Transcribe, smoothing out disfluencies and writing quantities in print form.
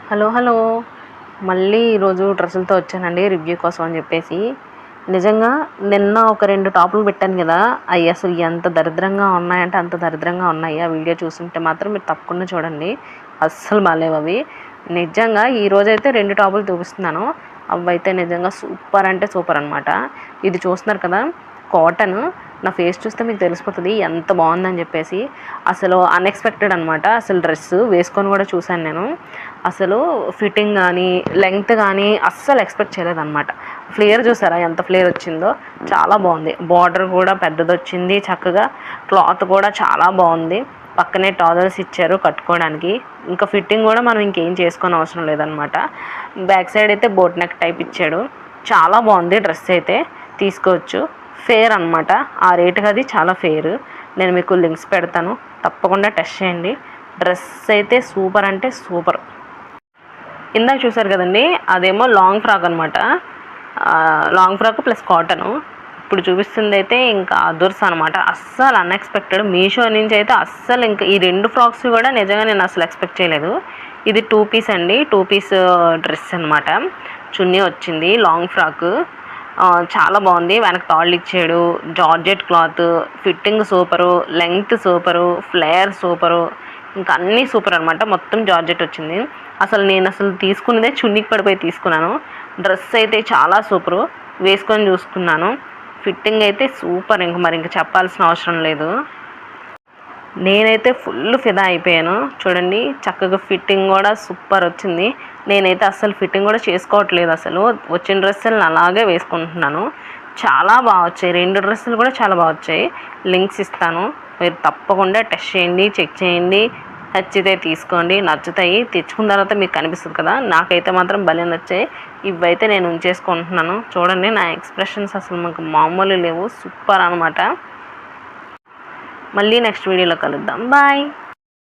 Hello hello మళ్ళీ ఈరోజు డ్రెస్సులతో వచ్చానండి రివ్యూ కోసం అని చెప్పేసి. నిజంగా నిన్న ఒక 2 టాపులు పెట్టాను కదా, అవి అసలు ఎంత దరిద్రంగా ఉన్నాయంటే అంత దరిద్రంగా ఉన్నాయి. ఆ వీడియో చూస్తుంటే మాత్రం మీరు తప్పకుండా చూడండి, అస్సలు బాగాలేవు అవి. నిజంగా ఈరోజైతే 2 టాపులు చూపిస్తున్నాను, అవి అయితే నిజంగా సూపర్ అంటే సూపర్ అనమాట. ఇది చూస్తున్నారు కదా, కాటన్. నా ఫేస్ చూస్తే మీకు తెలిసిపోతుంది ఎంత బాగుందని చెప్పేసి. అసలు అన్ఎక్స్పెక్టెడ్ అనమాట. అసలు డ్రెస్ వేసుకొని కూడా చూశాను నేను. అసలు ఫిట్టింగ్ కానీ లెంగ్త్ కానీ అస్సలు ఎక్స్పెక్ట్ చేయలేదన్నమాట. ఫ్లేర్ చూసారా ఎంత ఫ్లేర్ వచ్చిందో, చాలా బాగుంది. బార్డర్ కూడా పెద్దది వచ్చింది చక్కగా. క్లాత్ కూడా చాలా బాగుంది. పక్కనే టాజల్స్ ఇచ్చారు కట్టుకోవడానికి. ఇంకా ఫిట్టింగ్ కూడా మనం ఇంకేం చేసుకొని అవసరం లేదనమాట. బ్యాక్ సైడ్ అయితే బోట్ నెక్ టైప్ ఇచ్చాడు. చాలా బాగుంది డ్రెస్ అయితే, తీసుకోవచ్చు. ఫేర్ అనమాట, ఆ రేటుకి అది చాలా ఫేర్. నేను మీకు లింక్స్ పెడతాను, తప్పకుండా టెస్ట్ చేయండి. డ్రెస్ అయితే సూపర్ అంటే సూపర్. ఇందాక చూసారు కదండి, అదేమో లాంగ్ ఫ్రాక్ అనమాట. Long frock plus cotton. ఇప్పుడు చూపిస్తుంది అయితే ఇంకా అదుర్స్ అనమాట. అస్సలు అన్ఎక్స్పెక్టెడ్. మీషో నుంచి అయితే అస్సలు ఇంకా ఈ 2 ఫ్రాక్స్ కూడా నిజంగా నేను అసలు ఎక్స్పెక్ట్ చేయలేదు. ఇది 2 పీస్ అండి, 2 పీస్ డ్రెస్ అనమాట. చున్నీ వచ్చింది, లాంగ్ ఫ్రాక్. చాలా బాగుంది. వెనక తాళ్ళు ఇచ్చాడు, georgette cloth, fitting super, length super, flare super, ఇంకా అన్నీ సూపర్ అనమాట. మొత్తం జార్జెట్ వచ్చింది. నేను తీసుకున్నదే చున్నీకి పడిపోయి తీసుకున్నాను. డ్రెస్ అయితే చాలా సూపరు, వేసుకొని చూసుకున్నాను. ఫిట్టింగ్ అయితే సూపర్, ఇంక చెప్పాల్సిన అవసరం లేదు. నేనైతే ఫుల్ ఫిదా అయిపోయాను. చూడండి చక్కగా ఫిట్టింగ్ కూడా సూపర్ వచ్చింది. నేనైతే అస్సలు ఫిట్టింగ్ కూడా చేసుకోవట్లేదు, అసలు వచ్చిన డ్రెస్సులను అలాగే వేసుకుంటున్నాను. చాలా బాగా వచ్చాయి, 2 డ్రెస్సులు కూడా చాలా బాగా వచ్చాయి. లింక్స్ ఇస్తాను, మీరు తప్పకుండా టెస్ట్ చేయండి, చెక్ చేయండి. నచ్చితే తీసుకోండి, నచ్చుతాయి. తెచ్చుకున్న తర్వాత మీకు కనిపిస్తుంది కదా, నాకైతే మాత్రం భలే నచ్చాయి. ఇవైతే నేను ఉంచేసుకుంటున్నాను. చూడండి నా ఎక్స్ప్రెషన్స్ అసలు మాకు మామూలు లేవు, సూపర్ అనమాట. మళ్ళీ నెక్స్ట్ వీడియోలో కలుద్దాం, బాయ్.